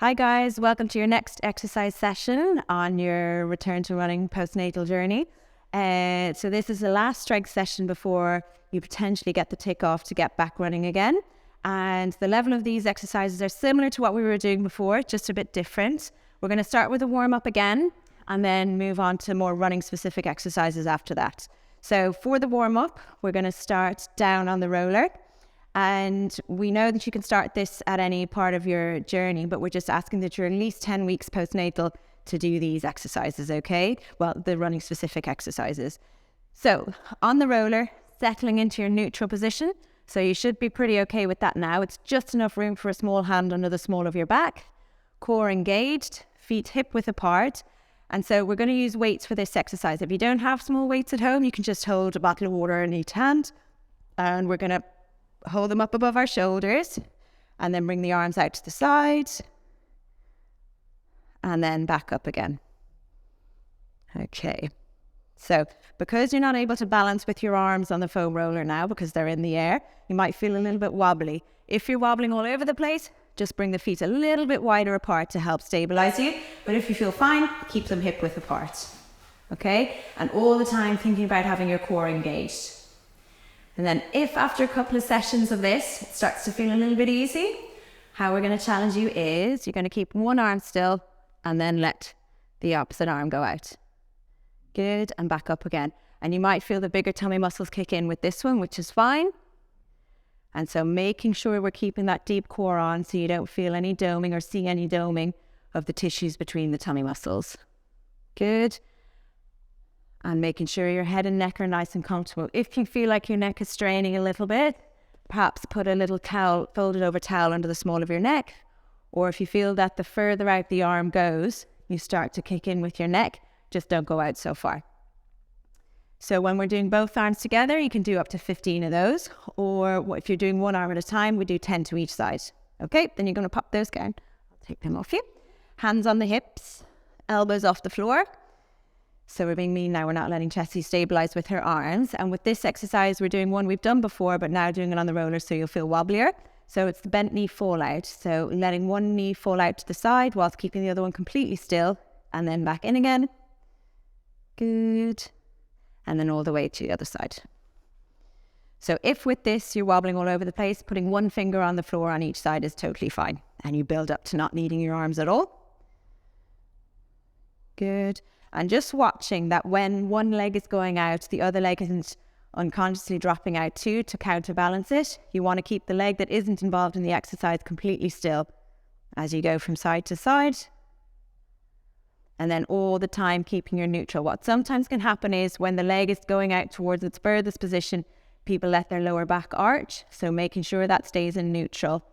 Hi guys, welcome to your next exercise session on your return to running postnatal journey. So this is the last strength session before you potentially get the tick off to get back running again. And the level of these exercises are similar to what we were doing before, just a bit different. We're going to start with a warm up again and then move on to more running specific exercises after that. So for the warm up, we're going to start down on the roller. And we know that you can start this at any part of your journey, but we're just asking that you're at least 10 weeks postnatal to do these exercises, okay? Well, the running specific exercises. So on the roller, settling into your neutral position. So you should be pretty okay with that now. It's just enough room for a small hand under the small of your back, core engaged, feet hip width apart. And so we're going to use weights for this exercise. If you don't have small weights at home, you can just hold a bottle of water in each hand. And we're going to hold them up above our shoulders and then bring the arms out to the side and then back up again. Okay. So because you're not able to balance with your arms on the foam roller now because they're in the air, you might feel a little bit wobbly. If you're wobbling all over the place, just bring the feet a little bit wider apart to help stabilize you. But if you feel fine, keep them hip width apart. Okay? And all the time thinking about having your core engaged. And then if after a couple of sessions of this, it starts to feel a little bit easy, how we're going to challenge you is you're going to keep one arm still and then let the opposite arm go out. Good, and back up again. And you might feel the bigger tummy muscles kick in with this one, which is fine. And so making sure we're keeping that deep core on so you don't feel any doming or see any doming of the tissues between the tummy muscles. Good. And making sure your head and neck are nice and comfortable. If you feel like your neck is straining a little bit, perhaps put a little towel, folded over towel under the small of your neck. Or if you feel that the further out the arm goes, you start to kick in with your neck, just don't go out so far. So when we're doing both arms together, you can do up to 15 of those. Or if you're doing one arm at a time, we do 10 to each side. Okay, then you're going to pop those down. I'll take them off you. Hands on the hips, elbows off the floor. So we're being mean now, we're not letting Jessie stabilize with her arms. And with this exercise, we're doing one we've done before, but now doing it on the roller so you'll feel wobblier. So it's the bent knee fall out. So letting one knee fall out to the side whilst keeping the other one completely still and then back in again. Good. And then all the way to the other side. So if with this you're wobbling all over the place, putting one finger on the floor on each side is totally fine. And you build up to not needing your arms at all. Good. And just watching that when one leg is going out, the other leg isn't unconsciously dropping out too to counterbalance it. You want to keep the leg that isn't involved in the exercise completely still as you go from side to side. And then all the time keeping your neutral. What sometimes can happen is when the leg is going out towards its furthest position, people let their lower back arch. So making sure that stays in neutral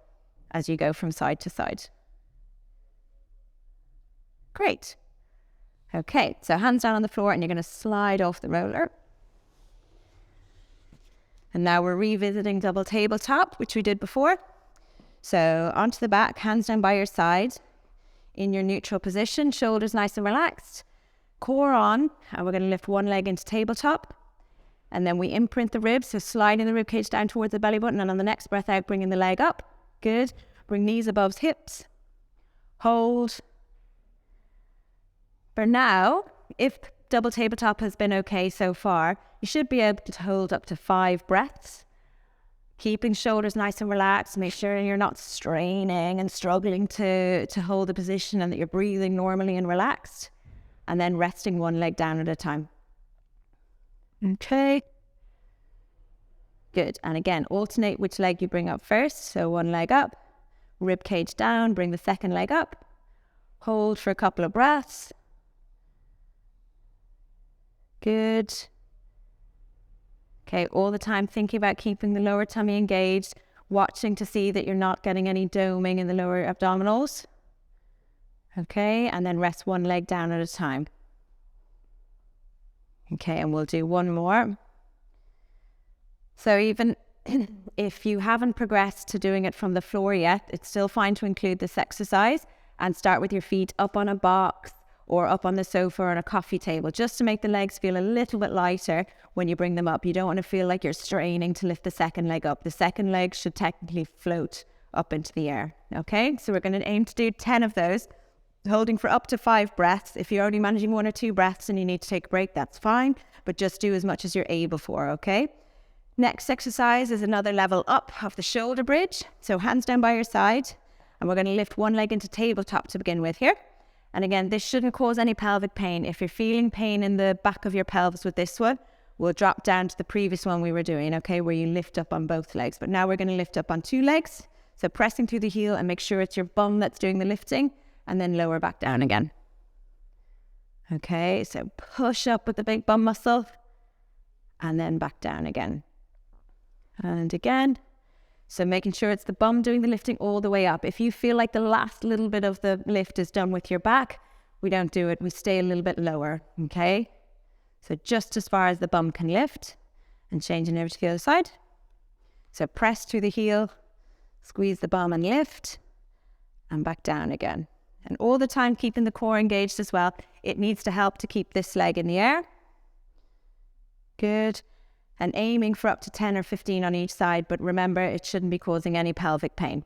as you go from side to side. Great. Okay, so hands down on the floor and you're going to slide off the roller. And now we're revisiting double tabletop, which we did before. So onto the back, hands down by your side in your neutral position, shoulders nice and relaxed, core on, and we're going to lift one leg into tabletop. And then we imprint the ribs, so sliding the rib cage down towards the belly button, and on the next breath out, bringing the leg up. Good. Bring knees above hips. Hold. For now, if double tabletop has been okay so far, you should be able to hold up to 5 breaths. Keeping shoulders nice and relaxed, make sure you're not straining and struggling to hold the position and that you're breathing normally and relaxed. And then resting one leg down at a time. Okay. Good. And again, alternate which leg you bring up first. So one leg up, rib cage down, bring the second leg up. Hold for a couple of breaths. Good. Okay, all the time thinking about keeping the lower tummy engaged, watching to see that you're not getting any doming in the lower abdominals. Okay, and then rest one leg down at a time. Okay, and we'll do one more. So even if you haven't progressed to doing it from the floor yet, it's still fine to include this exercise and start with your feet up on a box or up on the sofa or on a coffee table, just to make the legs feel a little bit lighter when you bring them up. You don't want to feel like you're straining to lift the second leg up. The second leg should technically float up into the air. Okay, so we're going to aim to do 10 of those, holding for up to 5 breaths. If you're only managing 1 or 2 breaths and you need to take a break, that's fine, but just do as much as you're able for, okay? Next exercise is another level up of the shoulder bridge. So hands down by your side, and we're going to lift one leg into tabletop to begin with here. And again, this shouldn't cause any pelvic pain. If you're feeling pain in the back of your pelvis with this one, we'll drop down to the previous one we were doing, okay, where you lift up on both legs. But now we're going to lift up on 2 legs. So pressing through the heel, and make sure it's your bum that's doing the lifting, and then lower back down again. Okay, so push up with the big bum muscle, and then back down again. And again. So making sure it's the bum doing the lifting all the way up. If you feel like the last little bit of the lift is done with your back, we don't do it. We stay a little bit lower, okay? So just as far as the bum can lift, and changing over to the other side. So press through the heel, squeeze the bum and lift, and back down again. And all the time keeping the core engaged as well. It needs to help to keep this leg in the air. Good. And aiming for up to 10 or 15 on each side, but remember, it shouldn't be causing any pelvic pain.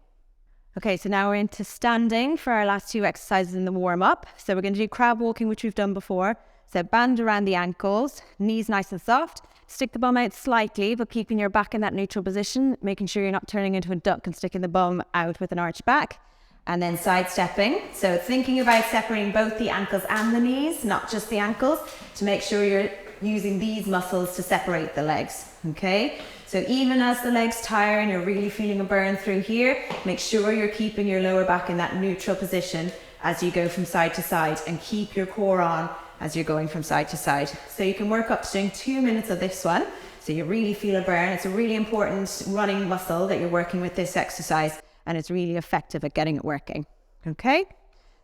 Okay, so now we're into standing for our last 2 exercises in the warm-up. So we're going to do crab walking, which we've done before. So band around the ankles, knees nice and soft. Stick the bum out slightly, but keeping your back in that neutral position, making sure you're not turning into a duck and sticking the bum out with an arch back. And then sidestepping. So thinking about separating both the ankles and the knees, not just the ankles, to make sure you're using these muscles to separate the legs, okay? So even as the legs tire and you're really feeling a burn through here, make sure you're keeping your lower back in that neutral position as you go from side to side, and keep your core on as you're going from side to side. So you can work up to doing 2 minutes of this one, so you really feel a burn. It's a really important running muscle that you're working with this exercise, and it's really effective at getting it working, okay?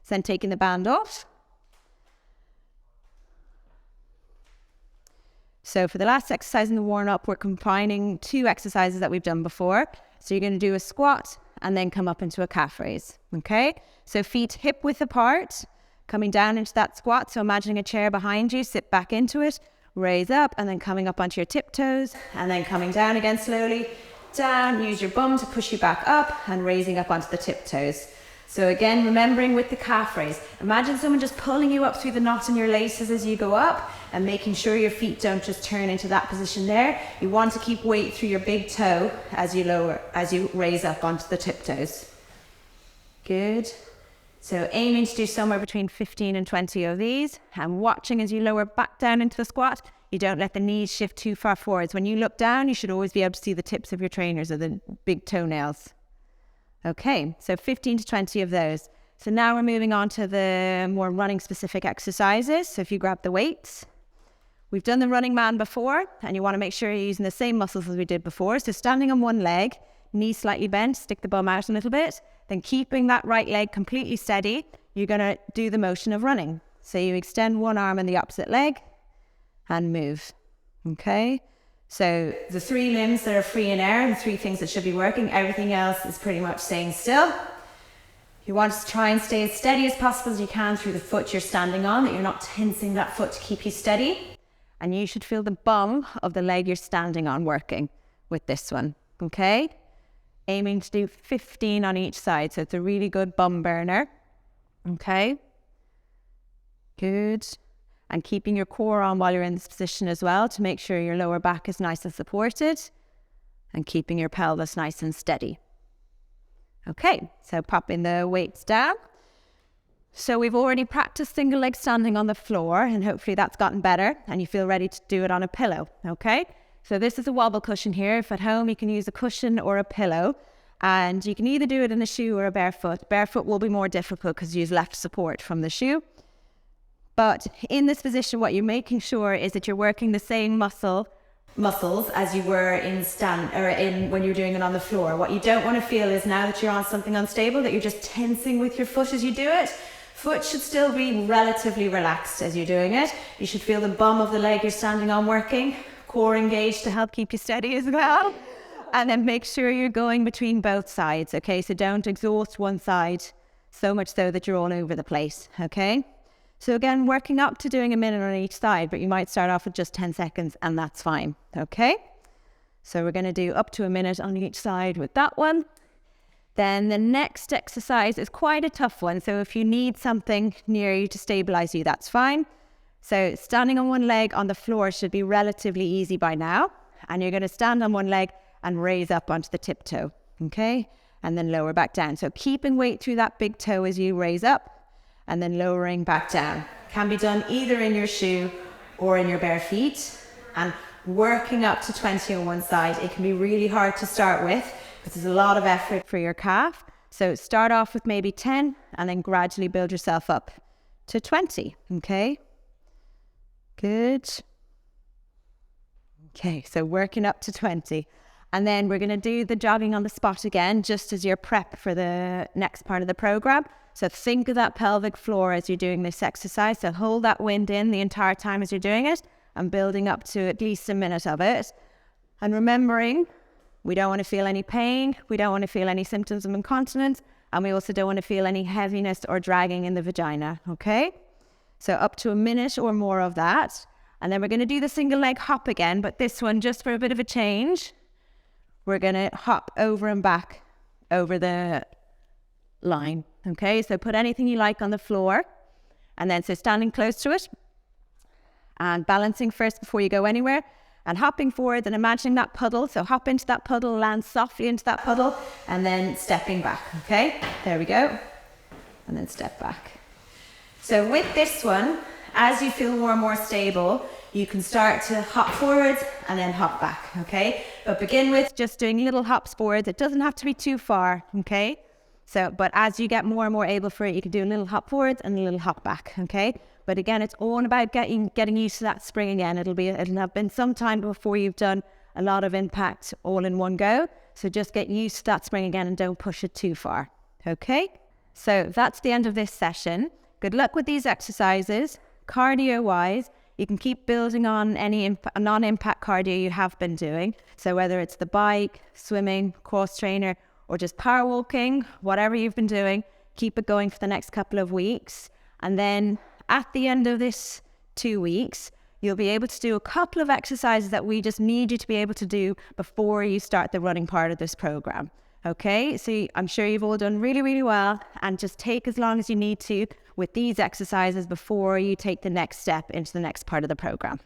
So then taking the band off. So for the last exercise in the warm-up, we're combining 2 exercises that we've done before. So you're going to do a squat and then come up into a calf raise, okay? So feet hip width apart, coming down into that squat. So imagining a chair behind you, sit back into it, raise up, and then coming up onto your tiptoes, and then coming down again slowly, down, use your bum to push you back up, and raising up onto the tiptoes. So again, remembering with the calf raise, imagine someone just pulling you up through the knot in your laces as you go up, and making sure your feet don't just turn into that position there. You want to keep weight through your big toe as you raise up onto the tiptoes. Good. So aiming to do somewhere between 15 and 20 of these, and watching as you lower back down into the squat. You don't let the knees shift too far forwards. When you look down, you should always be able to see the tips of your trainers or the big toenails. Okay, so 15 to 20 of those. So now we're moving on to the more running specific exercises. So if you grab the weights, we've done the running man before, and you want to make sure you're using the same muscles as we did before. So standing on one leg, knees slightly bent, stick the bum out a little bit, then keeping that right leg completely steady, you're going to do the motion of running. So you extend one arm in the opposite leg and move. Okay? So the 3 limbs that are free in air, the 3 things that should be working, everything else is pretty much staying still. You want to try and stay as steady as possible as you can through the foot you're standing on, that you're not tensing that foot to keep you steady. And you should feel the bum of the leg you're standing on working with this one, okay? Aiming to do 15 on each side, so it's a really good bum burner, okay? Good. And keeping your core on while you're in this position as well, to make sure your lower back is nice and supported, and keeping your pelvis nice and steady. Okay, so popping the weights down. So we've already practiced single leg standing on the floor, and hopefully that's gotten better and you feel ready to do it on a pillow, okay? So this is a wobble cushion here. If at home, you can use a cushion or a pillow, and you can either do it in a shoe or a barefoot. Barefoot will be more difficult because you use left support from the shoe. But in this position, what you're making sure is that you're working the same muscles as you were when you're doing it on the floor. What you don't want to feel is, now that you're on something unstable, that you're just tensing with your foot as you do it. Foot should still be relatively relaxed as you're doing it. You should feel the bum of the leg you're standing on working, core engaged to help keep you steady as well. And then make sure you're going between both sides, okay? So don't exhaust one side so much so that you're all over the place, okay? So again, working up to doing a minute on each side, but you might start off with just 10 seconds and that's fine, okay? So we're going to do up to a minute on each side with that one. Then the next exercise is quite a tough one. So if you need something near you to stabilize you, that's fine. So standing on one leg on the floor should be relatively easy by now. And you're going to stand on one leg and raise up onto the tiptoe, okay? And then lower back down. So keeping weight through that big toe as you raise up and then lowering back down. Can be done either in your shoe or in your bare feet. And working up to 20 on one side, it can be really hard to start with because there's a lot of effort for your calf. So start off with maybe 10 and then gradually build yourself up to 20, okay? Good. Okay, so working up to 20. And then we're going to do the jogging on the spot again, just as your prep for the next part of the program. So think of that pelvic floor as you're doing this exercise. So hold that wind in the entire time as you're doing it and building up to at least a minute of it. And remembering, we don't want to feel any pain. We don't want to feel any symptoms of incontinence. And we also don't want to feel any heaviness or dragging in the vagina, okay? So up to a minute or more of that. And then we're going to do the single leg hop again, but this one, just for a bit of a change, we're going to hop over and back over the line, okay? So put anything you like on the floor. And then so standing close to it and balancing first before you go anywhere and hopping forward and imagining that puddle. So hop into that puddle, land softly into that puddle, and then stepping back, okay? There we go. And then step back. So with this one, as you feel more and more stable, you can start to hop forward and then hop back, okay? But begin with just doing little hops forward. It doesn't have to be too far, okay? So, but as you get more and more able for it, you can do a little hop forward and a little hop back, okay? But again, it's all about getting used to that spring again. It'll have been some time before you've done a lot of impact all in one go. So just get used to that spring again and don't push it too far, okay? So that's the end of this session. Good luck with these exercises. Cardio-wise, you can keep building on any non-impact cardio you have been doing. So whether it's the bike, swimming, cross trainer, or just power walking, whatever you've been doing, keep it going for the next couple of weeks. And then at the end of this 2 weeks, you'll be able to do a couple of exercises that we just need you to be able to do before you start the running part of this program. Okay, so I'm sure you've all done really, really well, and just take as long as you need to with these exercises before you take the next step into the next part of the program.